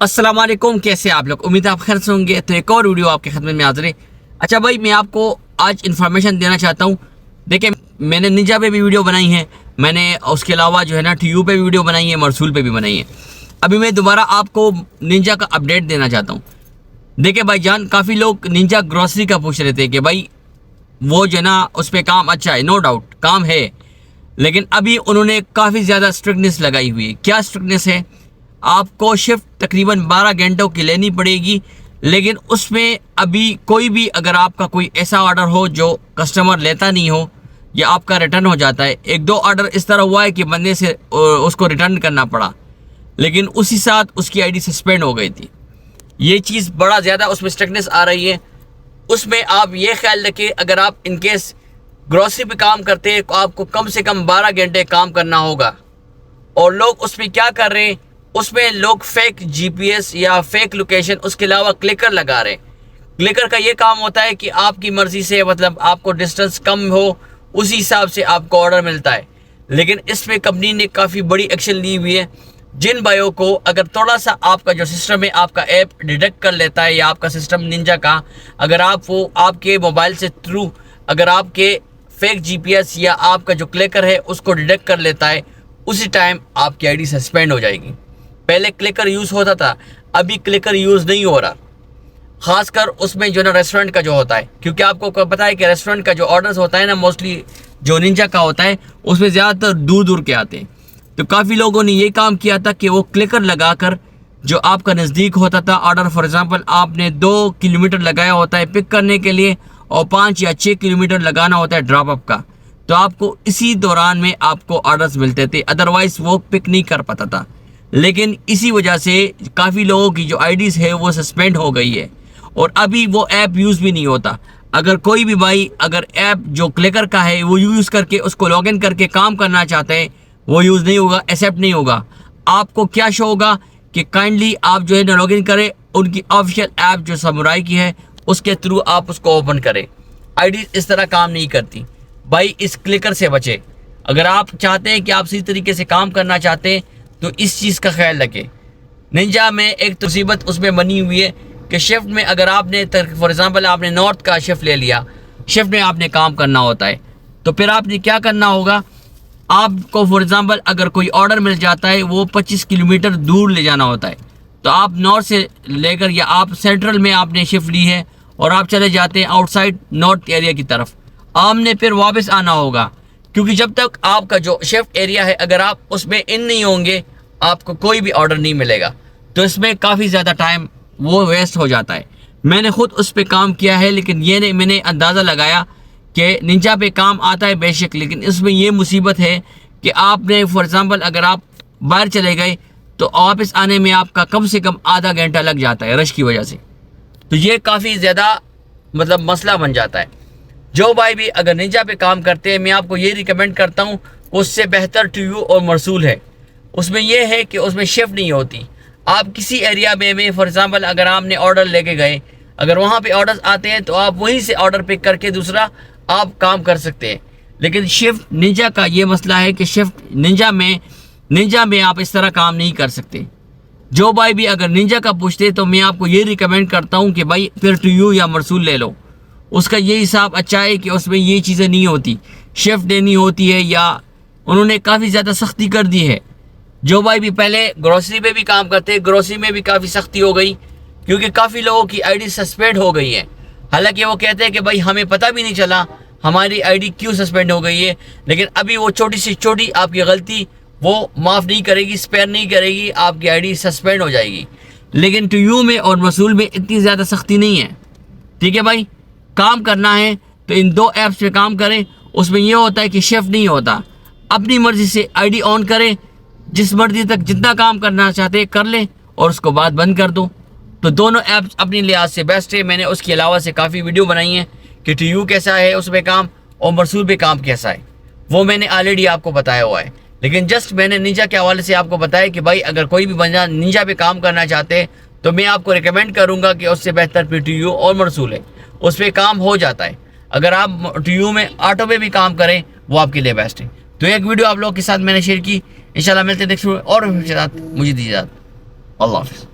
अस्सलाम वालेकुम, कैसे आप लोग? उम्मीद है आप खैर से होंगे। तो एक और वीडियो आपके खिदमत में हाजिर है। अच्छा भाई, मैं आपको आज इन्फॉर्मेशन देना चाहता हूँ। देखिए, मैंने निंजा पे भी वीडियो बनाई है, मैंने उसके अलावा जो है ना TU पे भी वीडियो बनाई है, मरसूल पे भी बनाई है। अभी मैं दोबारा आपको निंजा का अपडेट देना चाहता हूँ। देखिए भाईजान, काफ़ी लोग निंजा ग्रॉसरी का पूछ रहे थे कि भाई वो जो है ना उस पर काम अच्छा है, नो डाउट काम है, लेकिन अभी उन्होंने काफ़ी ज़्यादा स्ट्रिक्टनेस लगाई हुई है। क्या स्ट्रिक्टनेस है? आपको शिफ्ट तकरीबन 12 घंटों की लेनी पड़ेगी, लेकिन उसमें अभी कोई भी अगर आपका कोई ऐसा ऑर्डर हो जो कस्टमर लेता नहीं हो या आपका रिटर्न हो जाता है। एक दो ऑर्डर इस तरह हुआ है कि बंदे से उसको रिटर्न करना पड़ा, लेकिन उसी साथ उसकी आईडी सस्पेंड हो गई थी। ये चीज़ बड़ा ज़्यादा उसमें स्ट्रिक्टनेस आ रही है। उसमें आप ये ख्याल रखें, अगर आप इनकेस ग्रॉसरी पे काम करते हैं तो आपको कम से कम 12 घंटे काम करना होगा। और लोग उसमें क्या कर रहे हैं, उसमें लोग फेक GPS या फेक लोकेशन, उसके अलावा क्लिकर लगा रहे हैं। क्लिकर का ये काम होता है कि आपकी मर्जी से, मतलब आपको डिस्टेंस कम हो उसी हिसाब से आपको ऑर्डर मिलता है। लेकिन इसमें कंपनी ने काफ़ी बड़ी एक्शन ली हुई है। जिन भाइयों को अगर थोड़ा सा आपका जो सिस्टम है, आपका ऐप डिटेक्ट कर लेता है, या आपका सिस्टम निंजा का, अगर आप वो आपके मोबाइल से थ्रू अगर आपके फेक GPS या आपका जो क्लिकर है उसको डिटेक्ट कर लेता है, उसी टाइम आपकी आईडी सस्पेंड हो जाएगी। पहले क्लिकर यूज़ होता था, अभी क्लिकर यूज़ नहीं हो रहा। खासकर उसमें जो ना रेस्टोरेंट का जो होता है, क्योंकि आपको पता है कि रेस्टोरेंट का जो ऑर्डर्स होता है ना, मोस्टली जो निंजा का होता है उसमें ज़्यादातर दूर दूर के आते हैं। तो काफ़ी लोगों ने ये काम किया था कि वो क्लिकर लगाकर जो आपका नज़दीक होता था ऑर्डर, फॉर एग्ज़ाम्पल आपने 2 किलोमीटर लगाया होता है पिक करने के लिए और 5 या 6 किलोमीटर लगाना होता है ड्रॉप अप का, तो आपको इसी दौरान में आपको ऑर्डर्स मिलते थे, अदरवाइज़ वो पिक नहीं कर पाता था। लेकिन इसी वजह से काफ़ी लोगों की जो आईडीज़ है वो सस्पेंड हो गई है और अभी वो ऐप यूज़ भी नहीं होता। अगर कोई भी भाई अगर ऐप जो क्लिकर का है वो यूज़ करके उसको लॉगिन करके काम करना चाहते हैं, वो यूज़ नहीं होगा, एक्सेप्ट नहीं होगा। आपको क्या शो होगा कि काइंडली आप जो है ना लॉगिन करें उनकी ऑफिशियल ऐप जो समुराई की है, उसके थ्रू आप उसको ओपन करें। आईडी इस तरह काम नहीं करती भाई, इस क्लिकर से बचे। अगर आप चाहते हैं कि आप सही तरीके से काम करना चाहते हैं तो इस चीज़ का ख्याल रखें। निंजा में एक मुसीबत उसमें बनी हुई है कि शिफ्ट में अगर आपने फॉर एग्ज़ाम्पल आपने नॉर्थ का शिफ्ट ले लिया, शिफ्ट में आपने काम करना होता है, तो फिर आपने क्या करना होगा, आपको फॉर एग्ज़ाम्पल अगर कोई ऑर्डर मिल जाता है वो 25 किलोमीटर दूर ले जाना होता है, तो आप नॉर्थ से लेकर या आप सेंट्रल में आपने शिफ्ट ली है और आप चले जाते हैं आउटसाइड नॉर्थ एरिया की तरफ, आपने फिर वापस आना होगा। क्योंकि जब तक आपका जो शिफ्ट एरिया है अगर आप उसमें इन नहीं होंगे आपको कोई भी ऑर्डर नहीं मिलेगा। तो इसमें काफ़ी ज़्यादा टाइम वो वेस्ट हो जाता है। मैंने ख़ुद उस पर काम किया है, लेकिन ये नहीं, मैंने अंदाज़ा लगाया कि निंजा पे काम आता है बेशक, लेकिन इसमें ये मुसीबत है कि आपने फॉर एग्ज़ाम्पल अगर आप बाहर चले गए तो वापस आने में आपका कम से कम आधा घंटा लग जाता है रश की वजह से। तो ये काफ़ी ज़्यादा मतलब मसला बन जाता है। जो भाई भी अगर निंजा पे काम करते हैं, मैं आपको ये रिकमेंड करता हूँ, उससे बेहतर TU और मरसूल है। उसमें यह है कि उसमें शिफ्ट नहीं होती। आप किसी एरिया में फॉर एग्ज़ाम्पल अगर आपने ऑर्डर लेके गए, अगर वहाँ पे ऑर्डर्स आते हैं तो आप वहीं से ऑर्डर पिक करके दूसरा आप काम कर सकते हैं। लेकिन शिफ्ट निंजा का ये मसला है कि शिफ्ट निंजा में आप इस तरह काम नहीं कर सकते। जो भाई भी अगर निंजा का पूछते तो मैं आपको ये रिकमेंड करता हूँ कि भाई फिर TU या मरसूल ले लो। उसका ये हिसाब अच्छा है कि उसमें ये चीज़ें नहीं होती, शिफ्ट देनी होती है, या उन्होंने काफ़ी ज़्यादा सख्ती कर दी है। जो भाई भी पहले ग्रॉसरी पे भी काम करते हैं, ग्रॉसरी में भी काफ़ी सख्ती हो गई, क्योंकि काफ़ी लोगों की आईडी सस्पेंड हो गई है। हालांकि वो कहते हैं कि भाई हमें पता भी नहीं चला हमारी आईडी क्यों सस्पेंड हो गई है, लेकिन अभी वो छोटी से छोटी आपकी गलती वो माफ़ नहीं करेगी, स्पेयर नहीं करेगी, आपकी आईडी सस्पेंड हो जाएगी। लेकिन TU में और मरसूल में इतनी ज़्यादा सख्ती नहीं है। ठीक है भाई, काम करना है तो इन 2 ऐप्स पे काम करें। उसमें यह होता है कि शिफ्ट नहीं होता, अपनी मर्ज़ी से आईडी ऑन करें, जिस मर्ज़ी तक जितना काम करना चाहते कर लें और उसको बाद बंद कर दो। तो दोनों ऐप्स अपनी लिहाज से बेस्ट है। मैंने उसके अलावा से काफ़ी वीडियो बनाई है कि TU कैसा है उसमें काम और मरसूल पे काम कैसा है, वो मैंने ऑलरेडी आपको बताया हुआ है। लेकिन जस्ट मैंने निंजा के हवाले से आपको बताया कि भाई अगर कोई भी बंदा निंजा पे काम करना चाहते हैं तो मैं आपको रिकमेंड करूँगा कि उससे बेहतर TU और मरसूल है, उस पर काम हो जाता है। अगर आप TU में ऑटो पे भी काम करें वो आपके लिए बेस्ट है। तो एक वीडियो आप लोगों के साथ मैंने शेयर की, इंशाल्लाह मिलते हैं नेक्स्ट और मुझे दीजिए अल्लाह हाफ़िज़।